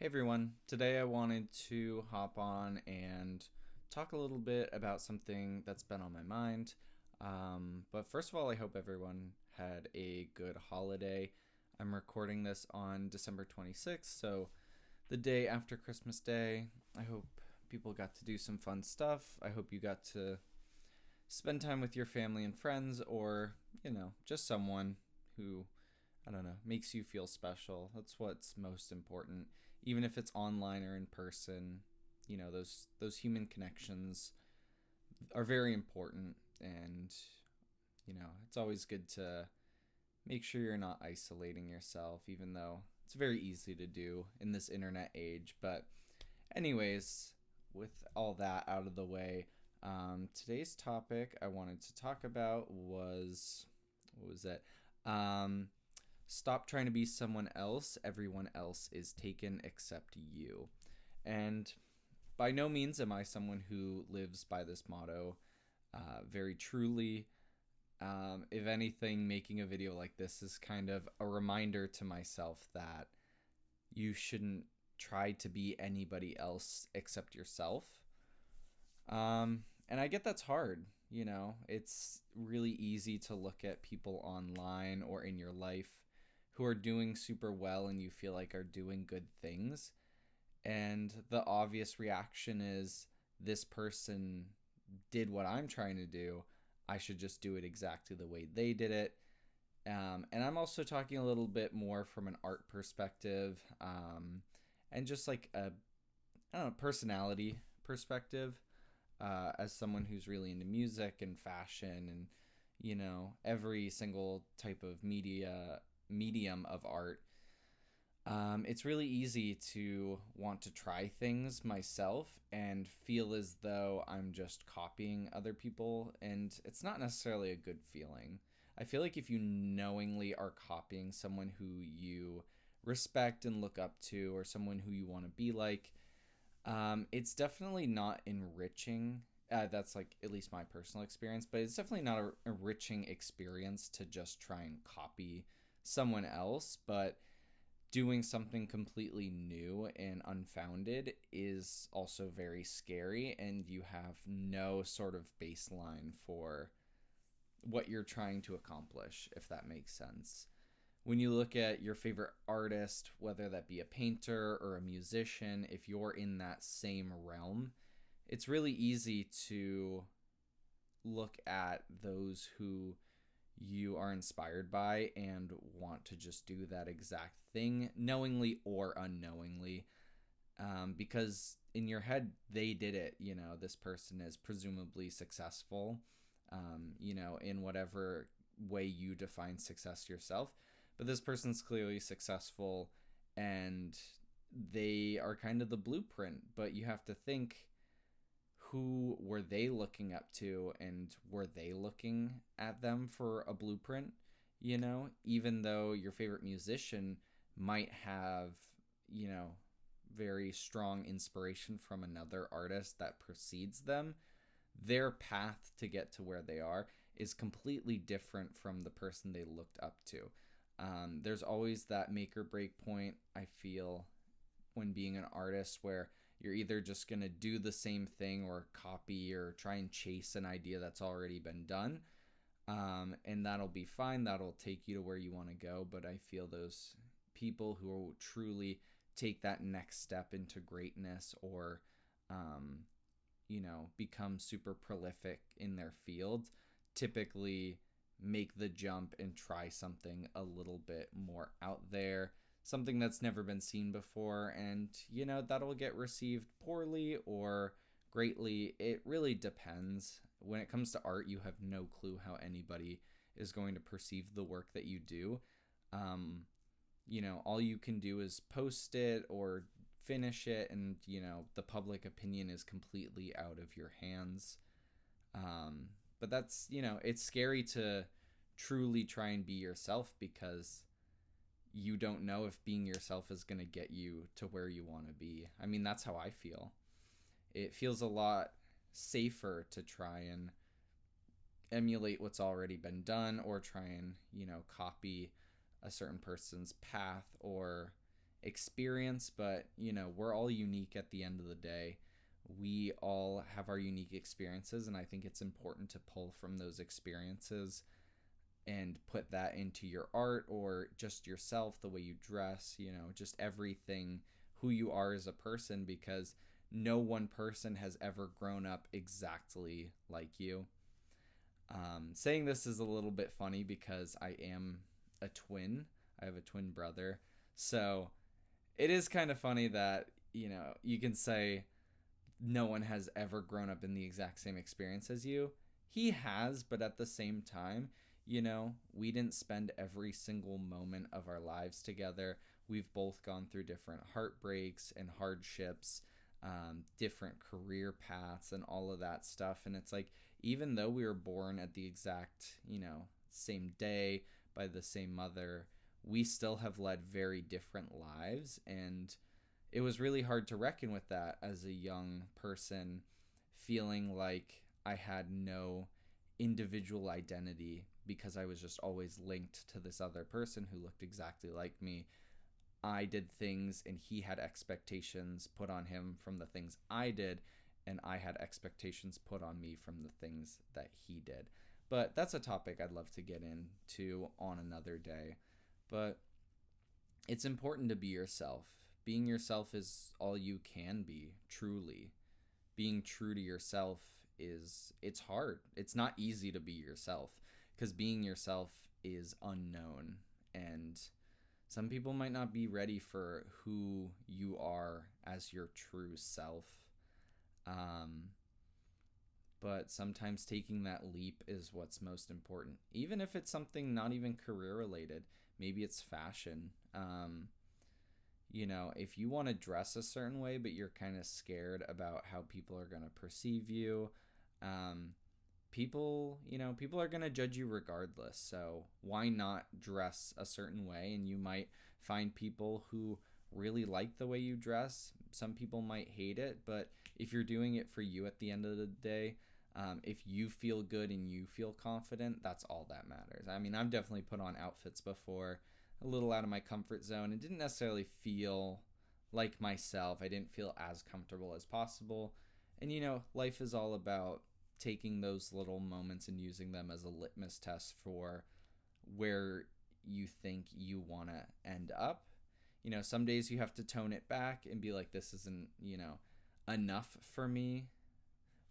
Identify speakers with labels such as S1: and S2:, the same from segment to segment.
S1: Hey everyone, today I wanted to hop on and talk a little bit about something that's been on my mind. But first of all, I hope everyone had a good holiday. I'm recording this on December 26th, so the day after Christmas Day. I hope people got to do some fun stuff. I hope you got to spend time with your family and friends, or, just someone who, I don't know, makes you feel special. That's what's most important. Even if it's online or in person, those human connections are very important, and it's always good to make sure you're not isolating yourself, even though it's very easy to do in this internet age. But anyways, with all that out of the way, today's topic I wanted to talk about was, what was it? Stop trying to be someone else. Everyone else is taken except you. And by no means am I someone who lives by this motto very truly. If anything, making a video like this is kind of a reminder to myself that you shouldn't try to be anybody else except yourself. And I get that's hard. It's really easy to look at people online or in your life who are doing super well and you feel like are doing good things. And the obvious reaction is, this person did what I'm trying to do. I should just do it exactly the way they did it. And I'm also talking a little bit more from an art perspective, and just like a, I don't know, personality perspective, as someone who's really into music and fashion and, every single type of medium of art. It's really easy to want to try things myself and feel as though I'm just copying other people, and it's not necessarily a good feeling. I feel like if you knowingly are copying someone who you respect and look up to, or someone who you want to be like, it's definitely not enriching. That's like at least my personal experience, but it's definitely not a enriching experience to just try and copy someone else. But doing something completely new and unfounded is also very scary, and you have no sort of baseline for what you're trying to accomplish, if that makes sense. When you look at your favorite artist, whether that be a painter or a musician, if you're in that same realm, it's really easy to look at those who you are inspired by and want to just do that exact thing, knowingly or unknowingly, because in your head they did it. This person is presumably successful, in whatever way you define success yourself. But this person's clearly successful, and they are kind of the blueprint. But you have to think, who were they looking up to, and were they looking at them for a blueprint? Even though your favorite musician might have, very strong inspiration from another artist that precedes them, their path to get to where they are is completely different from the person they looked up to. There's always that make or break point, I feel, when being an artist, where you're either just going to do the same thing or copy or try and chase an idea that's already been done. And that'll be fine. That'll take you to where you want to go. But I feel those people who will truly take that next step into greatness, or, become super prolific in their field, typically make the jump and try something a little bit more out there, something that's never been seen before, and that'll get received poorly or greatly. It really depends. When it comes to art, you have no clue how anybody is going to perceive the work that you do. All you can do is post it or finish it, and the public opinion is completely out of your hands. But that's, it's scary to truly try and be yourself, because you don't know if being yourself is going to get you to where you want to be. I mean, that's how I feel. It feels a lot safer to try and emulate what's already been done, or try and, copy a certain person's path, or experience, but we're all unique at the end of the day. We all have our unique experiences, and I think it's important to pull from those experiences and put that into your art or just yourself, the way you dress, just everything, who you are as a person, because no one person has ever grown up exactly like you. Saying this is a little bit funny because I am a twin. I have a twin brother. So it is kind of funny that, you can say no one has ever grown up in the exact same experience as you. He has, but at the same time, we didn't spend every single moment of our lives together. We've both gone through different heartbreaks and hardships, different career paths, and all of that stuff. And it's like, even though we were born at the exact, same day by the same mother, we still have led very different lives. And it was really hard to reckon with that as a young person, feeling like I had no individual identity because I was just always linked to this other person who looked exactly like me. I did things and he had expectations put on him from the things I did, and I had expectations put on me from the things that he did. But that's a topic I'd love to get into on another day. But it's important to be yourself. Being yourself is all you can be, truly. Being true to yourself it's hard. It's not easy to be yourself because being yourself is unknown, and some people might not be ready for who you are as your true self. Um, but sometimes taking that leap is what's most important, even if it's something not even career related. Maybe it's fashion. If you want to dress a certain way, but you're kind of scared about how people are going to perceive you, um, people are going to judge you regardless. So why not dress a certain way? And you might find people who really like the way you dress. Some people might hate it, but if you're doing it for you at the end of the day, if you feel good and you feel confident, that's all that matters. I mean, I've definitely put on outfits before, a little out of my comfort zone. It didn't necessarily feel like myself. I didn't feel as comfortable as possible. And life is all about taking those little moments and using them as a litmus test for where you think you want to end up. Some days you have to tone it back and be like, this isn't, enough for me.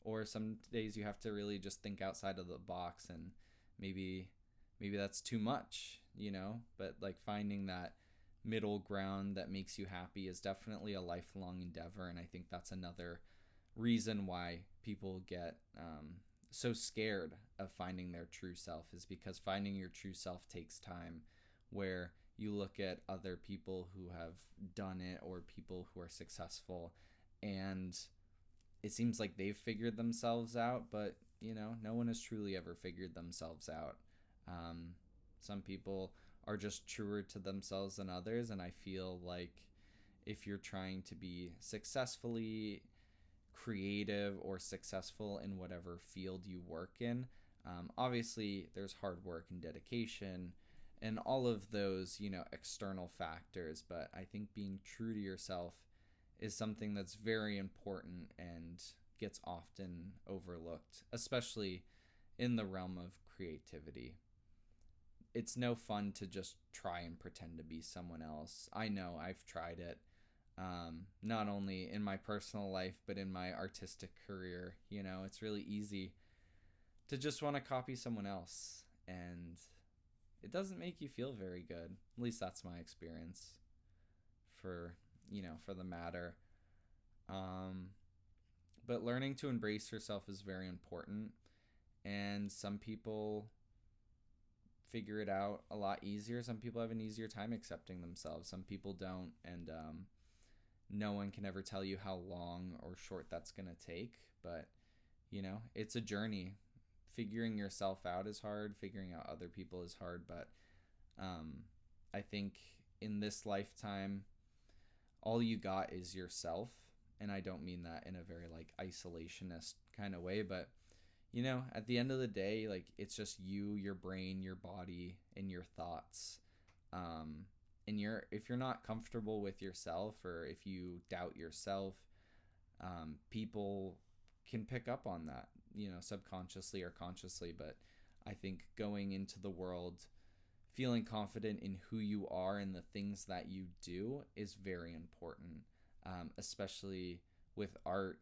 S1: Or some days you have to really just think outside of the box, and maybe that's too much, but like finding that middle ground that makes you happy is definitely a lifelong endeavor. And I think that's another reason why people get so scared of finding their true self, is because finding your true self takes time, where you look at other people who have done it or people who are successful, and it seems like they've figured themselves out, but no one has truly ever figured themselves out. Some people are just truer to themselves than others, and I feel like if you're trying to be successfully creative or successful in whatever field you work in, obviously there's hard work and dedication and all of those, external factors, but I think being true to yourself is something that's very important and gets often overlooked, especially in the realm of creativity. It's no fun to just try and pretend to be someone else. I know I've tried it, not only in my personal life, but in my artistic career. It's really easy to just want to copy someone else, and it doesn't make you feel very good. At least that's my experience for the matter. But learning to embrace yourself is very important, and some people figure it out a lot easier. Some people have an easier time accepting themselves. Some people don't, and no one can ever tell you how long or short that's going to take. But, it's a journey. Figuring yourself out is hard. Figuring out other people is hard. But I think in this lifetime, all you got is yourself. And I don't mean that in a very isolationist kind of way, but at the end of the day, it's just you, your brain, your body, and your thoughts. and if you're not comfortable with yourself, or if you doubt yourself, people can pick up on that, subconsciously or consciously. But I think going into the world feeling confident in who you are and the things that you do is very important, especially with art.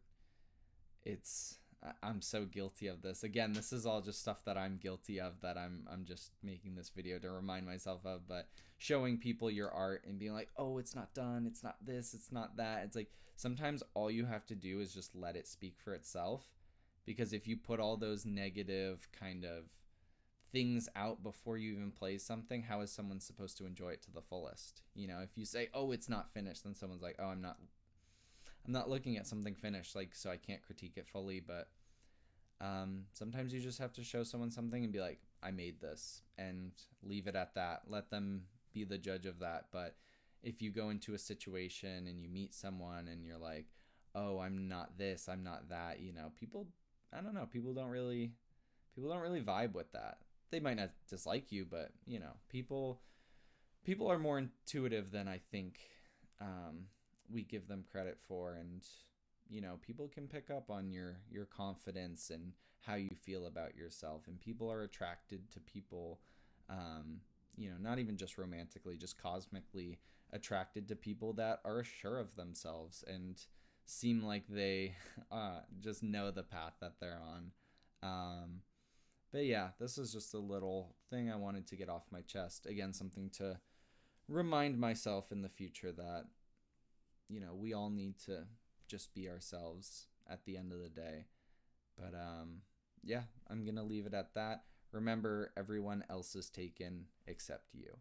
S1: I'm so guilty of this. Again, this is all just stuff that I'm guilty of, that I'm just making this video to remind myself of. But showing people your art and being like, oh, it's not done, it's not this, it's not that. It's like sometimes all you have to do is just let it speak for itself. Because if you put all those negative kind of things out before you even play something, how is someone supposed to enjoy it to the fullest? If you say, oh, it's not finished, then someone's like, oh, I'm not looking at something finished, like, so I can't critique it fully. But sometimes you just have to show someone something and be like, I made this, and leave it at that. Let them be the judge of that. But if you go into a situation and you meet someone and you're like, oh, I'm not this, I'm not that, people, I don't know, people don't really vibe with that. They might not dislike you, but people are more intuitive than I think we give them credit for. And people can pick up on your confidence and how you feel about yourself. And people are attracted to people, not even just romantically, just cosmically attracted to people that are sure of themselves and seem like they just know the path that they're on. But yeah, this is just a little thing I wanted to get off my chest. Again, something to remind myself in the future that, we all need to just be ourselves at the end of the day. But yeah, I'm going to leave it at that. Remember, everyone else is taken except you.